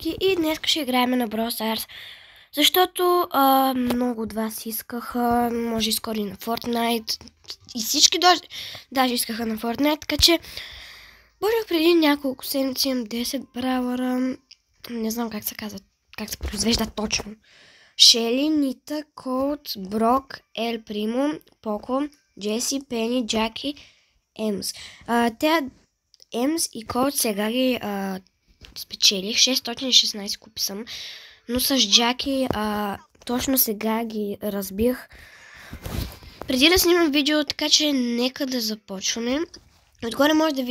Ники и днес ще играем на Brawl Stars, защото много от вас искаха, може и скоро и на Fortnite и всички даже искаха на Fortnite, така че божих преди няколко седмици имам 10 бравъра, не знам как се казва, как се произвежда точно. Шели, Нита, Колт, Брок, Ел Примо, Поко, Джеси, Пени, Джаки, Емс. Емс и Колт сега ги спечелих. 616 купи съм. Но с Джаки точно сега ги разбих. Преди да снимам видео, така че нека да започваме. Отгоре може да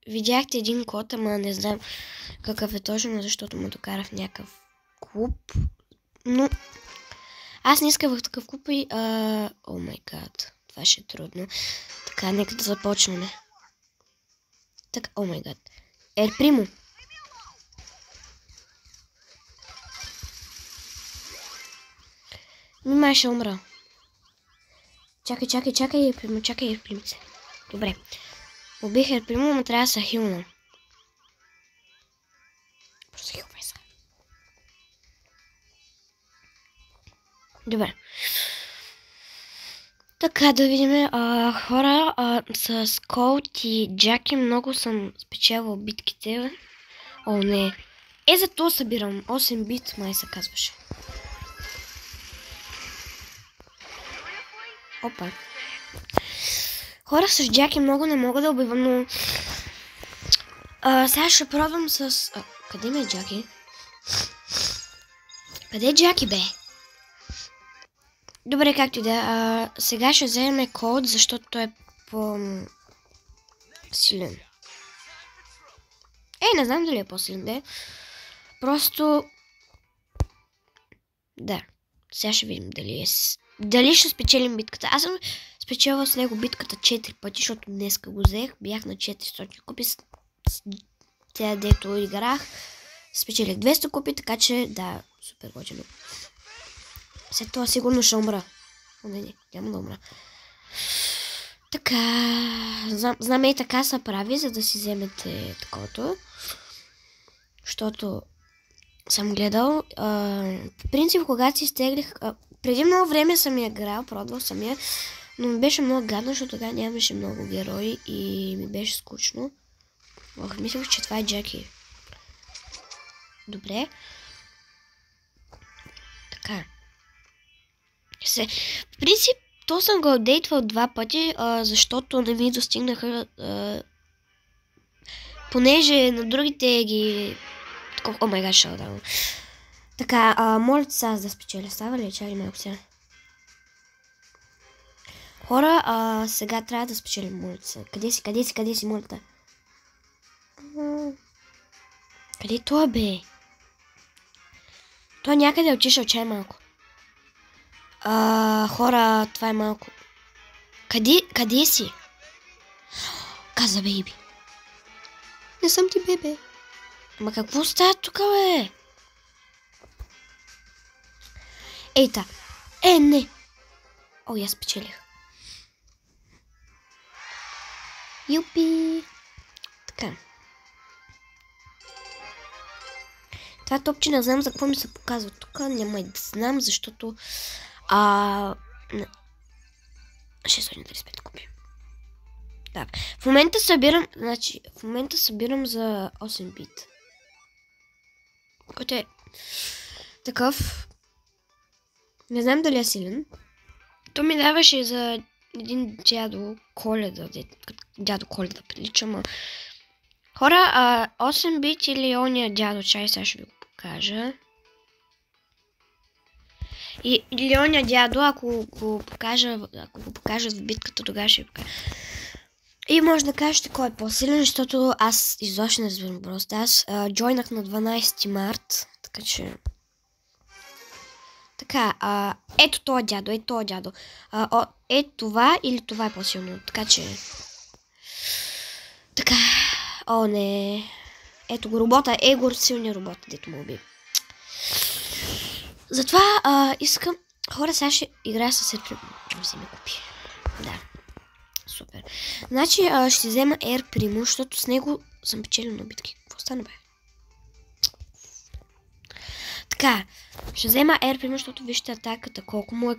видяхте един код, ама не знам какъв е точно, защото му докарах в някакъв клуб. Но аз не исках в такъв клуб и о май гад, това ще е трудно. Така, нека да започваме. Така, о май гад. Ел Примо. Май ще умра. Чакай, Ел Примо, чакай, Ел Примце. Добре. Убих Ел Примо, но трябва да се хилна. Просто хилвай се. Добре. Така, да видим. Хора, с Колт и Джаки много съм спечелвал битките. О, не. За това събирам. 8 бит, май се казваше. Опа. Хора, с Джаки много не мога да убивам, но сега ще пробвам с... къде ме е Джаки? Къде е Джаки, бе? Добре, както и да. Сега ще вземем Колт, защото той е по-силен. Не знам дали е по-силен, да. Просто... Да. Сега ще видим дали ще спечелим битката. Аз съм спечелила с него битката 4 пъти, защото днеска го взех. Бях на 400 купи. С тя, дето играх, спечелих 200 купи, така че да, супер готино. След това сигурно ще умра. Не, няма да умра. Така, знам и така се прави, за да си вземете такова. Защото съм гледал. По принцип, когато си изтеглих... преди много време съм я играл, пробвал съм я, но ми беше много гадно, защото тогава нямаше много герои и ми беше скучно. Мислях, че това е Джаки. Добре. Така. В принцип, то съм го апдейтвал 2 пъти, защото не ми достигнаха, понеже на другите ги... О май гад, шалдам. Така, моля се аз да спечеля. Става ли? Чакай малко сега. Хора, сега трябва да спечелим молята. Къде си молята? Къде е това, бе? Той някъде е отишъл, чай малко. Хора, това е малко. Къде си? Каза бейби. Не съм ти бебе. Ама какво става тук, бе? Ейта. Не. Аз спечелих. Юпи. Така. Това топче не знам за какво ми се показва тук. Няма и да знам, защото 635 купи. Да. В момента събирам за 8 бит. Който е такъв. Не знам дали е силен. То ми даваше за един дядо Коледа. Дядо Коледа прилича, ма. Хора, 8 бит или ония дядо чай, сега ще ви го покажа. Или ония дядо, ако го покажа в битката, тогава ще ви покажа. И може да кажете кой е по-силен, защото аз изобщо не разбирам просто. Аз джойнах на 12 март, така че... Така, ето това дядо, това или това е по-силно, така че... Така, не... Ето го робота, силният робот, дето му уби. Затова искам... Хора, сега ще играя с Ел Примо. Ще ми купи. Да. Супер. Значи ще взема Ел Примо, защото с него съм печелил на битки. Какво стана, бе? Така, ще взема Air Primo, защото вижте атаката,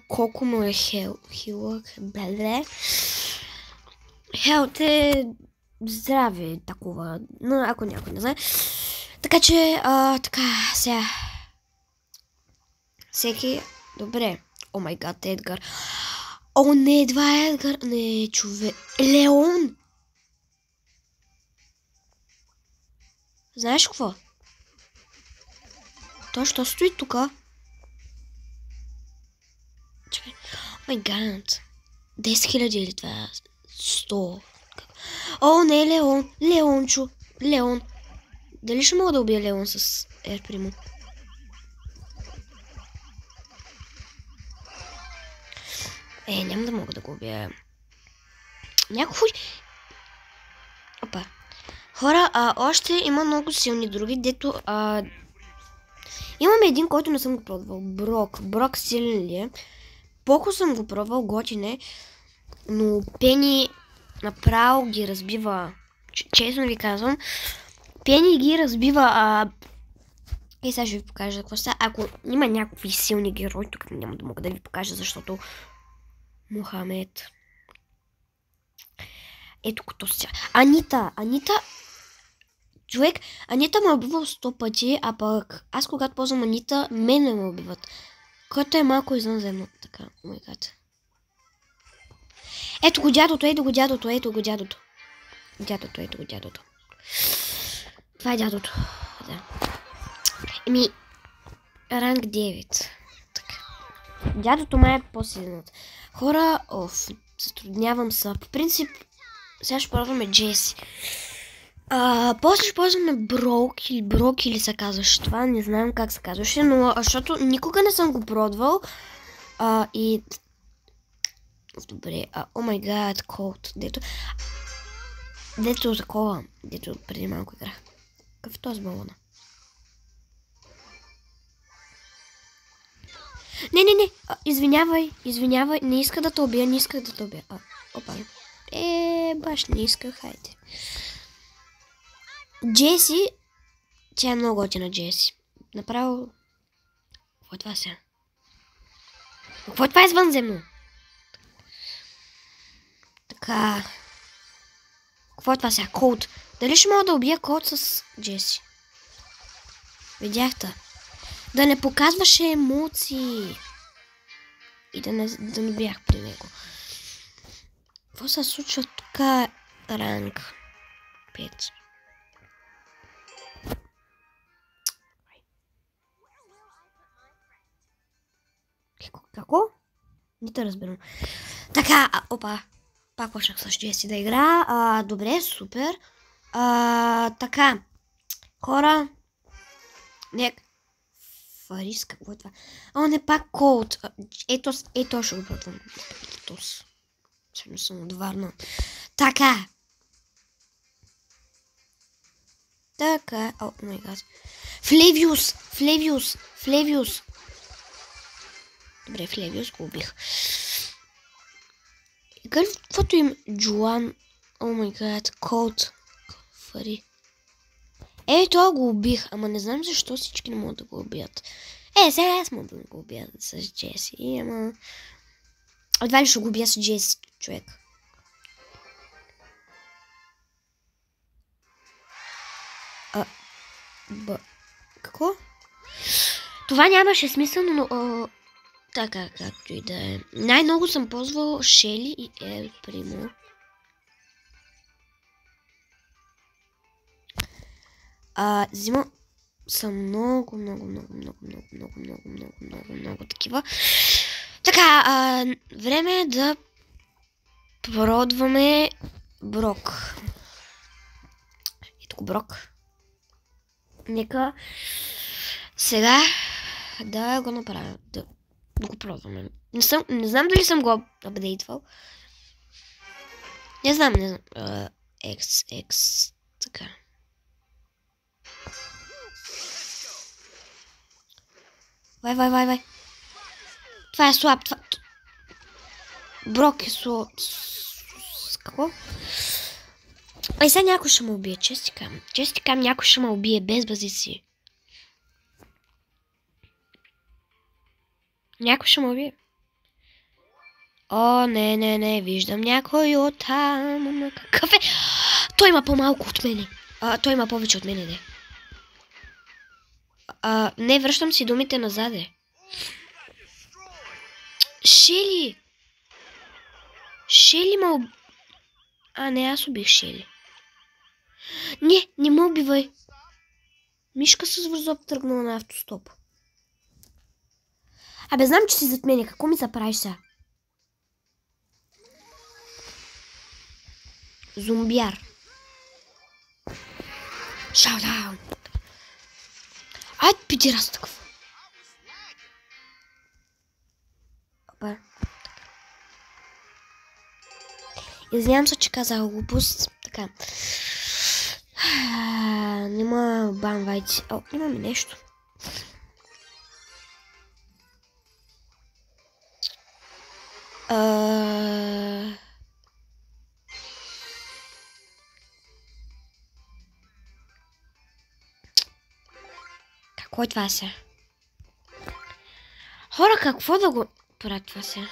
колко му е хилък, бле. Хелт е здраве, такова, но ако някой не знае. Така че, така, сега. Всеки, добре. О май гад, Едгар. О, не, това е Едгар, не, човек. Леон! Знаеш какво? Той що стои тука? Чакай. О май гад. 10 000 или това? 100. О, не, Леон. Леончо. Леон. Дали ще мога да убия Леон с Air Primo? Няма да мога да го убия. Някой... Опа. Хора, още има много силни други, дето... Имаме един, който не съм го пробвал. Брок. Брок силен ли е? Поко съм го пробвал, готин е. Но Пени направо ги разбива. Честно ви казвам. Пени ги разбива. И сега ще ви покажа какво става. Ако има някакви силни герои, тук няма да мога да ви покажа, защото Мохамед. Ето като сега. Анита. Човек, Анита ме убива 100 пъти, а пък аз когато ползвам Анита, мене ме убиват. Което е малко извънземно. Така, омайгад. Ето го дядото. Дядото. Това е дядото. Да. Ранг 9. Така. Дядото май е по-силен. Хора, затруднявам се. По принцип, сега ще ползваме Джеси. После ще ползваме Брок или се казваш това, не знам как се казваше, но защото никога не съм го пробвал. И... Добре, о май гад, Колт, дето такова, дето преди малко играх. Какъв е този балона? Не, извинявай, не иска да те убия, Опа. Баш не иска, хайде. Джеси, тя е много готина Джеси. Направо... Какво е това сега? Какво е това извънземно? Така... Какво е това сега? Колт. Дали ще мога да убия Колт с Джеси? Видяхте? Да не показваше емоции. И да не бях при него. Какво се случва тук? Ранг 5. Какво? Не те разбирам. Така, опа. Пак почнах с Джеси да игра. Добре, супер. Така. Хора. Фарис, какво е това? Не пак Колт. Ето ще го пробвам. Сигурно съм отварна. Така. О май гад. Флевиус. Добре, Флевиус го убих. И каквото им Джоан. О май гад, Колт. Фари. Това го убих, ама не знам защо всички не могат да го убият. Сега аз мога да го убия с Джеси, ама... Едва ли ще го убия с Джеси, човек. Какво? Това нямаше смисъл, но... Така, както и да е. Най-много съм ползвал Шели и Air Primo. Взимам съм много такива. Така, време е да пробваме Брок. Ето го Брок. Нека сега да го направя. Да го пробваме. Не знам дали съм го апдейтвал. Не знам. X. Така. Вай. Това е слаб. Брок е слаб. Какво? Сега някой ще ме убие. Честикам, някой ще ме убие без базици. Някой ще ме убие. О, не, виждам някой от там. Какъв е? Той има по-малко от мене. Той има повече от мене, не. Не, връщам си думите назаде. Шели! Шели ма... не, аз убих Шели. Не ме убивай. Мишка с вързоп тръгнала на автостоп. Абе, знам, че си зад мене. Какво ми заправиш сега? Зомбяр. Шаудаун. Айде, пидирас такъв. Опа. Извинявам се, че казах глупост. Така. Нема банвайте. Имаме нещо. Какво е това се? Хора, какво да го правят това се?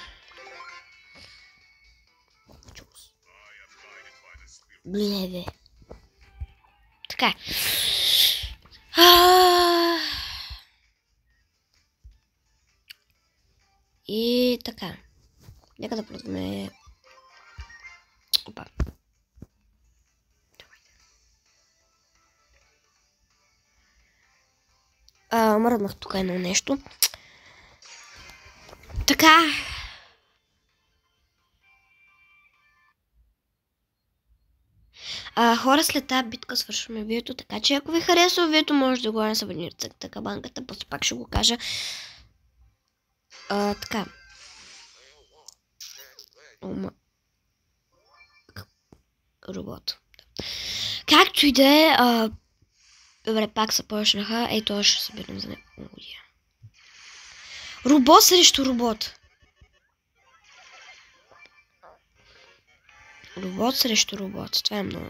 Бледе. Така. И така. Нека да продаме... Опа. Мръднах тук едно нещо. Така. Хора, след тази битка свършваме видеото, така че ако ви харесва видеото, може да го не се абонирате за кабанката, после пак ще го кажа. Така. Робот. Както и да е, добре, пак се почнаха. Ей, това ще съберем за няколко година. Робот срещу робот. Робот срещу робот. Това е много.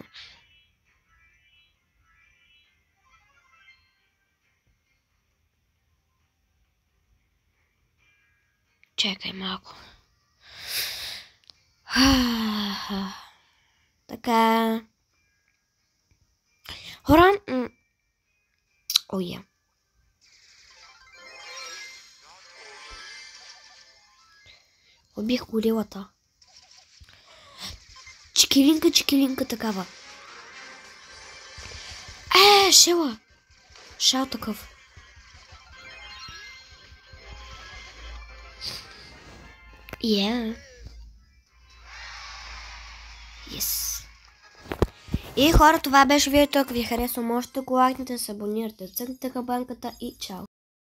Чакай малко. Така. Хора. Оя. Убих горилата. Чекилинка такава. Шела. Шал такъв. Yes. И хора, това беше видеото. Ако ви харесва, можете да го лайкнете, да се абонирате, цъкнете камбанката и чао!